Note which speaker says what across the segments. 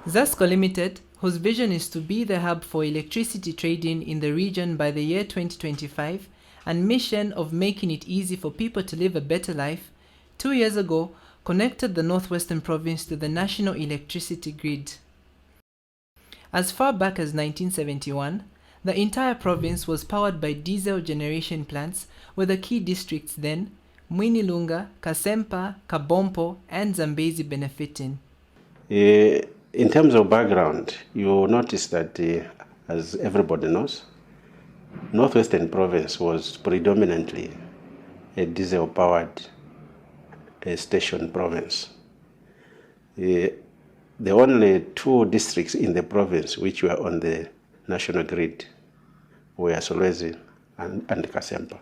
Speaker 1: ZESCO Limited, whose vision is to be the hub for electricity trading in the region by the year 2025, and mission of making it easy for people to live a better life, 2 years ago connected the Northwestern Province to the national electricity grid. As far back as 1971, the entire province was powered by diesel generation plants, with the key districts then, Mwinilunga, Kasempa, Kabompo, and Zambezi benefiting.
Speaker 2: In terms of background, you notice that, as everybody knows, Northwestern Province was predominantly a diesel-powered station province. The only two districts in the province which were on the national grid were Solwezi and Kasempa.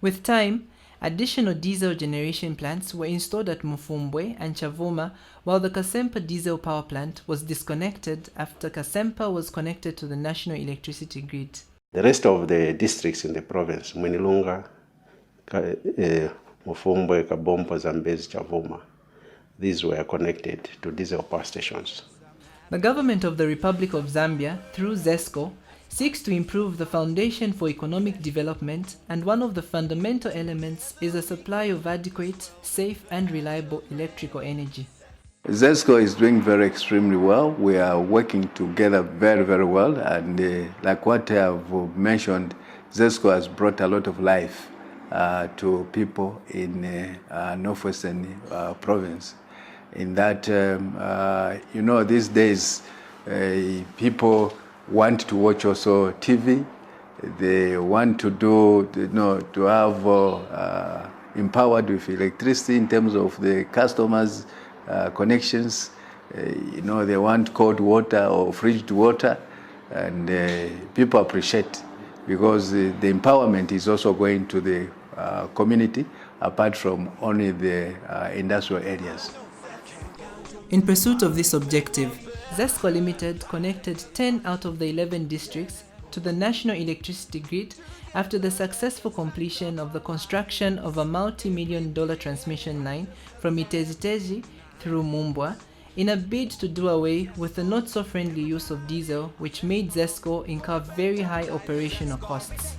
Speaker 1: With time, additional diesel generation plants were installed at Mufumbwe and Chavuma, while the Kasempa diesel power plant was disconnected after Kasempa was connected to the national electricity grid.
Speaker 2: The rest of the districts in the province, Mwinilunga, Mufumbwe, Kabompo, Zambezi, Chavuma, these were connected to diesel power stations.
Speaker 1: The government of the Republic of Zambia, through ZESCO, seeks to improve the foundation for economic development, and one of the fundamental elements is a supply of adequate, safe and reliable electrical energy.
Speaker 3: ZESCO is doing extremely well. We are working together very well, and like what I have mentioned, ZESCO has brought a lot of life to people in Northwestern Province. In that, these days, people want to watch also TV. They want to to have empowered with electricity in terms of the customers' connections. They want cold water or fridged water, and people appreciate, because the empowerment is also going to the community apart from only the industrial areas.
Speaker 1: In pursuit of this objective, ZESCO Limited connected 10 out of the 11 districts to the national electricity grid after the successful completion of the construction of a multi-million-dollar transmission line from Itezitezi through Mumbwa, in a bid to do away with the not-so-friendly use of diesel, which made ZESCO incur very high operational costs.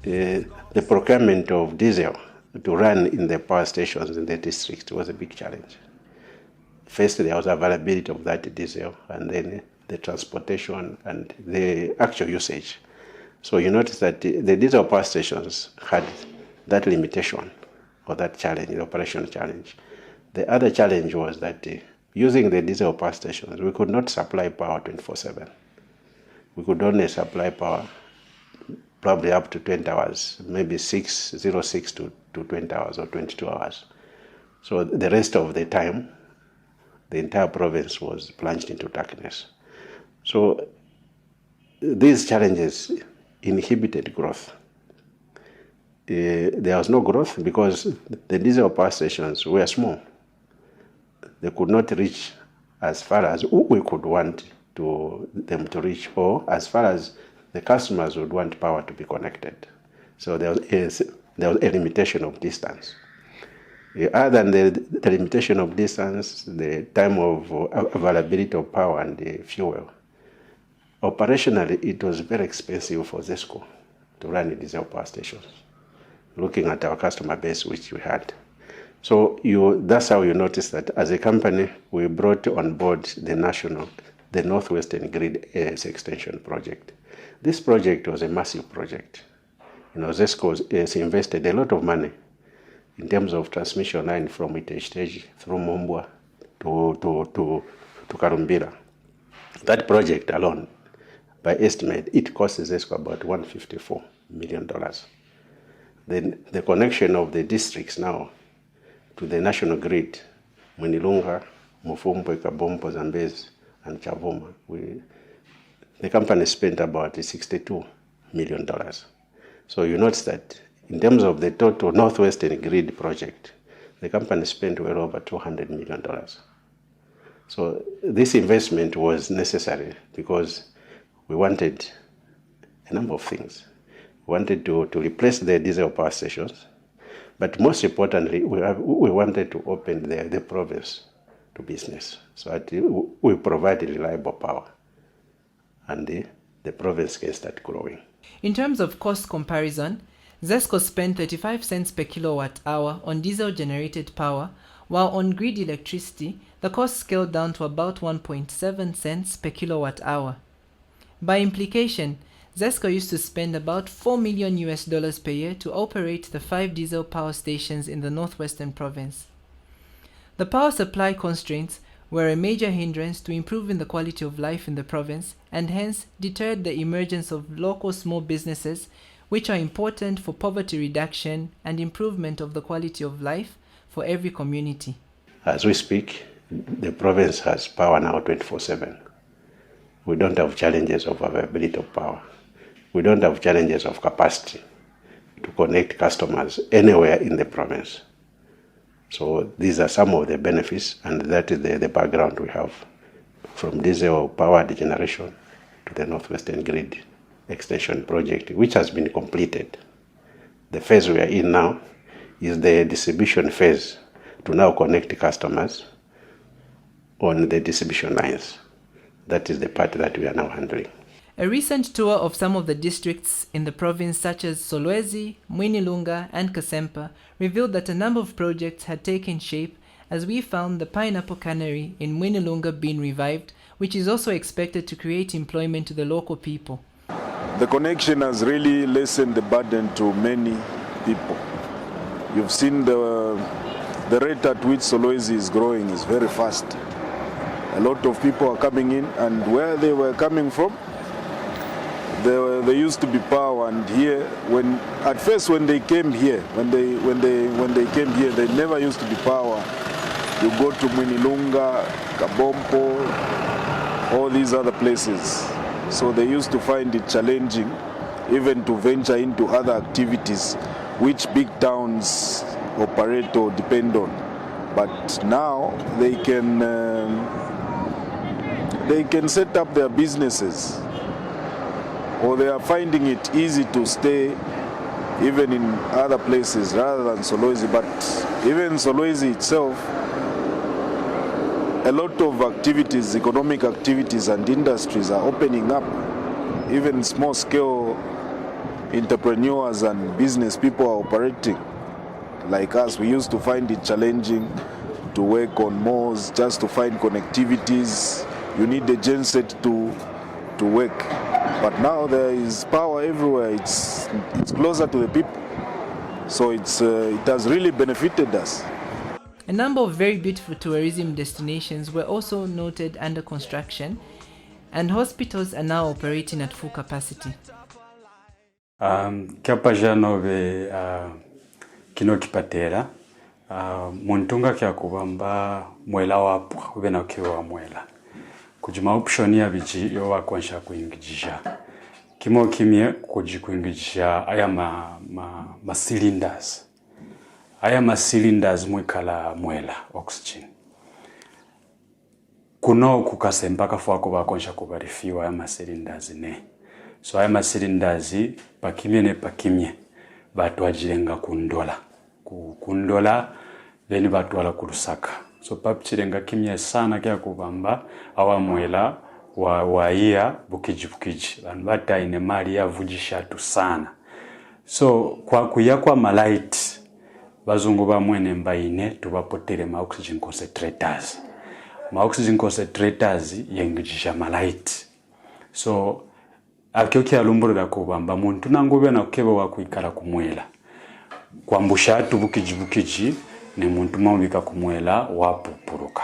Speaker 2: The procurement of diesel to run in the power stations in the district was a big challenge. First, there was availability of that diesel, and then the transportation and the actual usage. So you notice that the diesel power stations had that limitation or that challenge, the operational challenge. The other challenge was that using the diesel power stations, we could not supply power 24/7. We could only supply power probably up to 20 hours, maybe 6 to 20 hours or 22 hours. So the rest of the time, the entire province was plunged into darkness. So these challenges inhibited growth. There was no growth because the diesel power stations were small. They could not reach as far as we could want them to reach, or as far as the customers would want power to be connected. So there was a limitation of distance. Other than the limitation of distance, the time of availability of power and the fuel, operationally it was very expensive for ZESCO to run diesel power stations, looking at our customer base which we had. So that's how you notice that as a company, we brought on board the Northwestern Grid Extension Project. This project was a massive project. ZESCO has invested a lot of money in terms of transmission line from Itezitezi through Mumbwa to Karumbira. That project alone, by estimate, it cost ZESCO about $154 million. Then the connection of the districts now to the national grid, Mwinilunga, Mufumbwe, Kabompo, Zambezi, and Chavuma, the company spent about $62 million. So you notice that in terms of the total Northwestern Grid project, the company spent well over $200 million. So this investment was necessary because we wanted a number of things. We wanted to replace the diesel power stations. But most importantly, we wanted to open the province to business so that we provide reliable power and the province can start growing.
Speaker 1: In terms of cost comparison, ZESCO spent 35 cents per kilowatt hour on diesel-generated power, while on grid electricity, the cost scaled down to about 1.7 cents per kilowatt hour. By implication, ZESCO used to spend about $4 million per year to operate the 5 diesel power stations in the northwestern province. The power supply constraints were a major hindrance to improving the quality of life in the province and hence deterred the emergence of local small businesses, which are important for poverty reduction and improvement of the quality of life for every community.
Speaker 2: As we speak, the province has power now 24/7. We don't have challenges of availability of power. We don't have challenges of capacity to connect customers anywhere in the province. So these are some of the benefits, and that is the background we have from diesel powered generation to the Northwestern Grid Extension Project, which has been completed. The phase we are in now is the distribution phase to now connect customers on the distribution lines. That is the part that we are now handling.
Speaker 1: A recent tour of some of the districts in the province such as Solwezi, Mwinilunga and Kasempa revealed that a number of projects had taken shape, as we found the pineapple cannery in Mwinilunga being revived, which is also expected to create employment to the local people.
Speaker 4: The connection has really lessened the burden to many people. You've seen the rate at which Solwezi is growing is very fast. A lot of people are coming in, and where they were coming from, there used to be power, and here, at first when they came here, when they came here, there never used to be power. You go to Mwinilunga, Kabompo, all these other places. So they used to find it challenging even to venture into other activities which big towns operate or depend on. But now they can set up their businesses, or they are finding it easy to stay even in other places rather than Solwezi. But even Solwezi itself, a lot of activities, economic activities and industries are opening up. Even small-scale entrepreneurs and business people are operating. Like us, we used to find it challenging to work on malls, just to find connectivities. You need the genset to work. But now there is power everywhere. It's closer to the people. So it has really benefited us.
Speaker 1: A number of very beautiful tourism destinations were also noted under construction, and hospitals are now operating at full capacity.
Speaker 5: Kyapa janove kino kipatera muntunga kya kubamba mwela wapo ubena ukiwa mwela kujima option ya biji yo wakonsha kuingijisha kimo kimye kujikuingijisha aya ma cylinders. Aya ma cylinders mwikala mwela oxygen kuno kukasemba kafwako bakonsha kubarifiwa aya ma cylinders ne. So aya ma cylinders pakimye ne pakimye batwajirenga kundola beni batwala ku Lusaka. So papichirenga kimye sana kya kubamba awamwela waia bukiji bantu bataine mali yavujisha tu sana. So kwa kuyakwa malight bazungu bamwene mbaine tubapotere ma oxygen concentrators. Ma oxygen concentrators yengijisha malight. So akyoki alumbura kubamba muntu nangobe na kukeba wakuikala kumwela kwambusha atu bukiji ne muntu mambika kumwela wapupuruka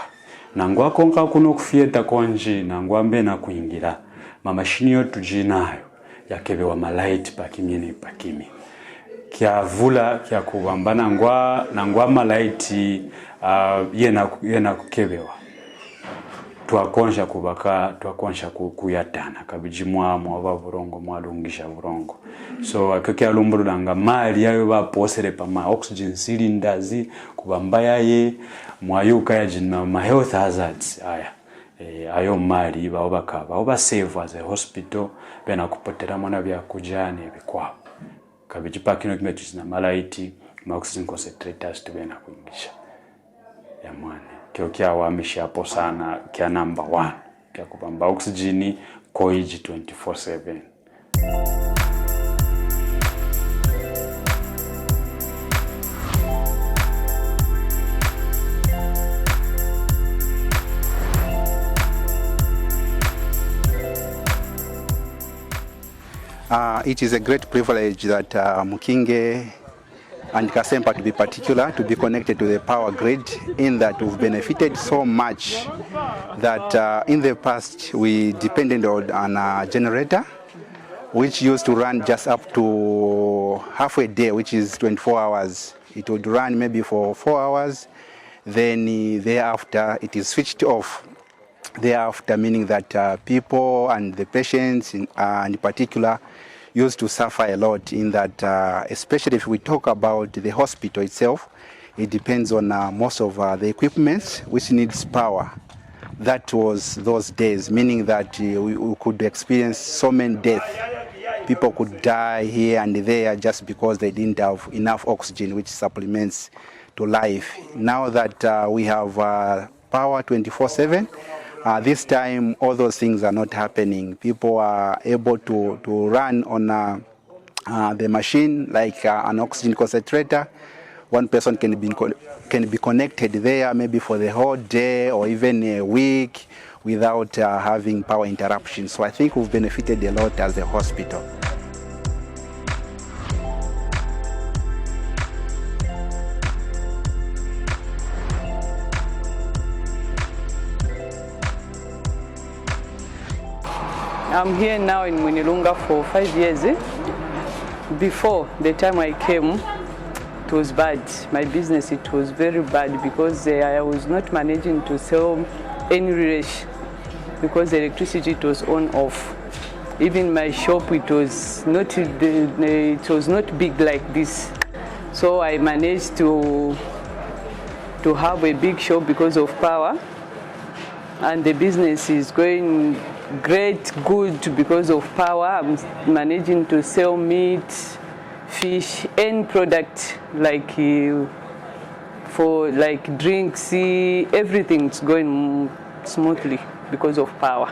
Speaker 5: nangwa konka kuno kufieta konji nangwa mbe na kuingira mamashini yo tujinayo yakebewa malight pakimye ne pakimi kya vula kya kubamba nangwa malight yena kukebewa twakonsha kubaka twakonsha kuyatana kabijimwa mwa burongo mwalungisha burongo. So akakya lumbulanga mali yayo baposere pa ma oxygen cylinders kubamba yaye mwayuka ya jinna ma health hazards aya ayo mali ba save as a hospital bena kupotera mona bya kujane bikwa kabijipakino kimetu na malaiti oxygen concentrators tibena kuingisha ya mwane kio kia wamisha hapo sana kia number 1 kia kupamba oxygen koiji 24/7.
Speaker 2: It is a great privilege that Mukinge and Kasempa, to be particular, to be connected to the power grid, in that we've benefited so much that in the past we depended on a generator which used to run just up to half a day, which is 24 hours. It would run maybe for 4 hours, then thereafter it is switched off. Thereafter, meaning that people and the patients in particular used to suffer a lot, in that especially if we talk about the hospital itself, it depends on most of the equipment which needs power. That was those days, meaning that we could experience so many deaths. People could die here and there just because they didn't have enough oxygen, which supplements to life. Now that we have power 24/7, this time all those things are not happening. People are able to run on the machine like an oxygen concentrator. One person can be connected there maybe for the whole day or even a week without having power interruptions. So I think we've benefited a lot as a hospital.
Speaker 6: I'm here now in Mwinilunga for 5 years. Before the time I came, it was bad. My business, it was very bad because I was not managing to sell any relish because the electricity it was on off. Even my shop, it was not big like this. So I managed to have a big shop because of power, and the business is going great, good because of power. I'm managing to sell meat, fish, any product like for like drinks, everything's going smoothly because of power.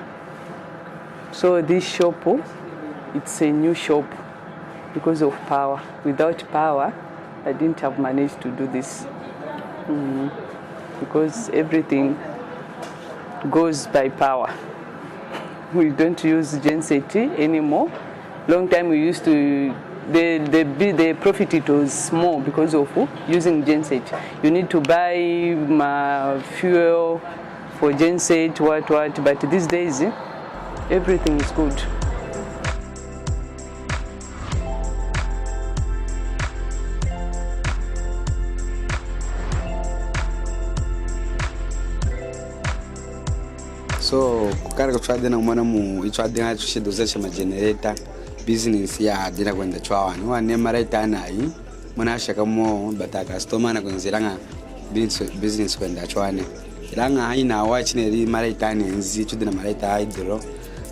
Speaker 6: So this shop, it's a new shop because of power. Without power, I didn't have managed to do this because everything goes by power. We don't use genset anymore. Long time we used to, the profit it was small because of using genset. You need to buy fuel for genset, what, but these days everything is good.
Speaker 7: So kukara kuchade na mwana mu ichade nga tushidozesha ma generator business ya dira kwenda chwani wane maraita nayi mwana shaka mo bataka customer na kunziranga business kwenda chwani iranga haina wachine ri maraita nzi chudina maraita hydro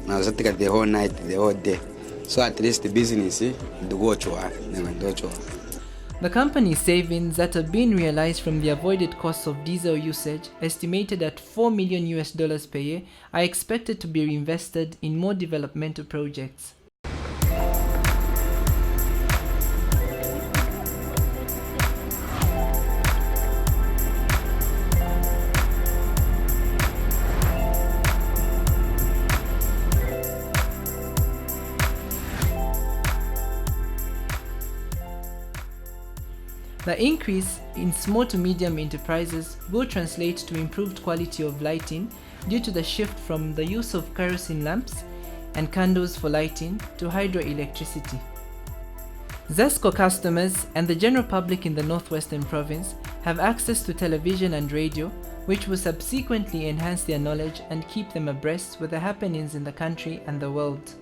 Speaker 7: na zatika the whole night the whole day, so at least the business dugo chwa na ndo chwa.
Speaker 1: The company's savings that have been realized from the avoided costs of diesel usage, estimated at $4 million per year, are expected to be reinvested in more developmental projects. The increase in small to medium enterprises will translate to improved quality of lighting due to the shift from the use of kerosene lamps and candles for lighting to hydroelectricity. ZESCO customers and the general public in the Northwestern Province have access to television and radio, which will subsequently enhance their knowledge and keep them abreast with the happenings in the country and the world.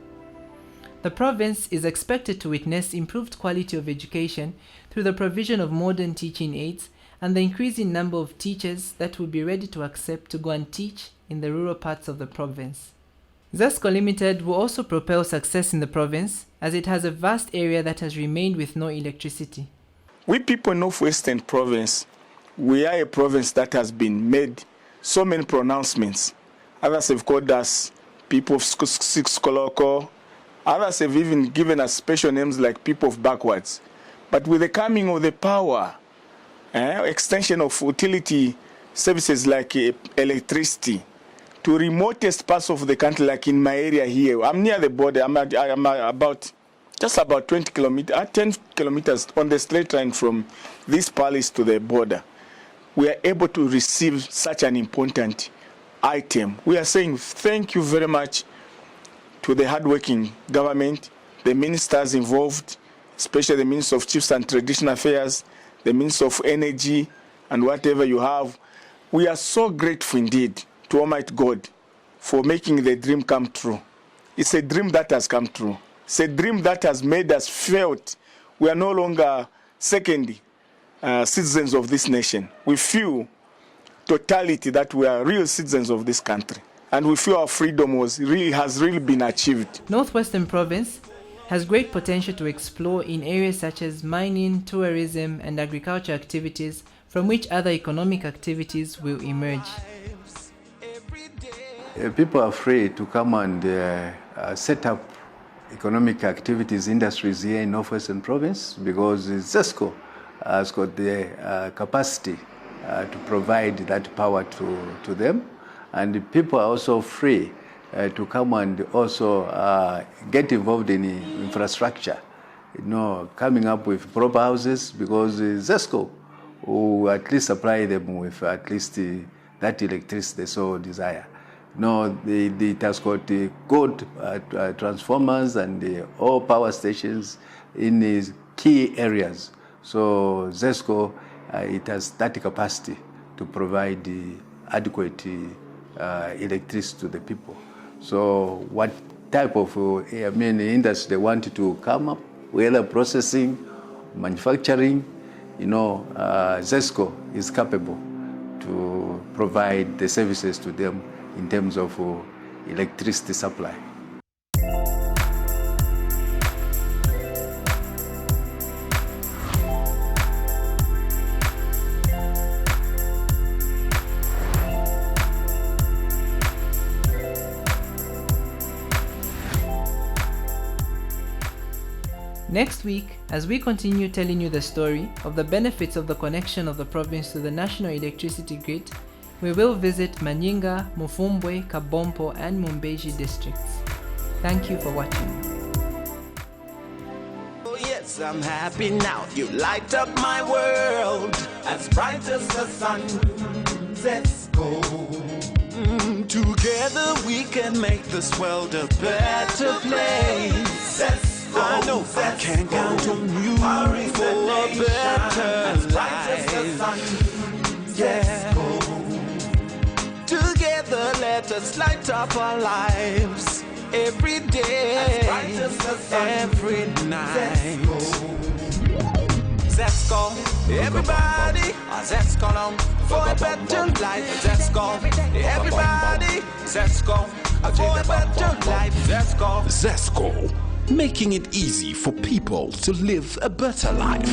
Speaker 1: The province is expected to witness improved quality of education through the provision of modern teaching aids and the increasing number of teachers that will be ready to accept to go and teach in the rural parts of the province. ZESCO Limited will also propel success in the province as it has a vast area that has remained with no electricity.
Speaker 8: We people in Northwestern Province, we are a province that has been made so many pronouncements. Others have called us people of Sikoloko. Others have even given us special names like people of backwards. But with the coming of the power, extension of utility services like electricity to remotest parts of the country, like in my area here, I'm near the border. I'm about 10 kilometers on the straight line from this palace to the border. We are able to receive such an important item. We are saying thank you very much to the hardworking government, the ministers involved, especially the Minister of Chiefs and Traditional Affairs, the Minister of Energy, and whatever you have. We are so grateful indeed to Almighty God for making the dream come true. It's a dream that has come true. It's a dream that has made us felt we are no longer secondary citizens of this nation. We feel totality that we are real citizens of this country. And we feel our freedom has really been achieved.
Speaker 1: Northwestern Province has great potential to explore in areas such as mining, tourism, and agriculture activities, from which other economic activities will emerge.
Speaker 3: People are free to come and set up economic activities, industries here in Northwestern Province, because ZESCO has got the capacity to provide that power to them. And the people are also free to come and also get involved in infrastructure, coming up with proper houses, because ZESCO will at least supply them with at least that electricity they so desire. It has got good transformers and all power stations in these key areas. So ZESCO, it has that capacity to provide adequate electricity to the people. So what type of industry they want to come up, whether processing, manufacturing, ZESCO is capable to provide the services to them in terms of electricity supply.
Speaker 1: Next week, as we continue telling you the story of the benefits of the connection of the province to the national electricity grid, we will visit Manyinga, Mufumbwe, Kabompo, and Mumbeji districts. Thank you for watching.
Speaker 9: Oh yes, I'm happy now. You light up my world as bright as the sun. Let's go. Together we can make this world a better place. I know I can count on you for a better life. Yeah. Together let us light up our lives every day, every night. ZESCO, everybody, ZESCO long for a better life. ZESCO, everybody, ZESCO for a better life. ZESCO,
Speaker 10: ZESCO, making it easy for people to live a better life.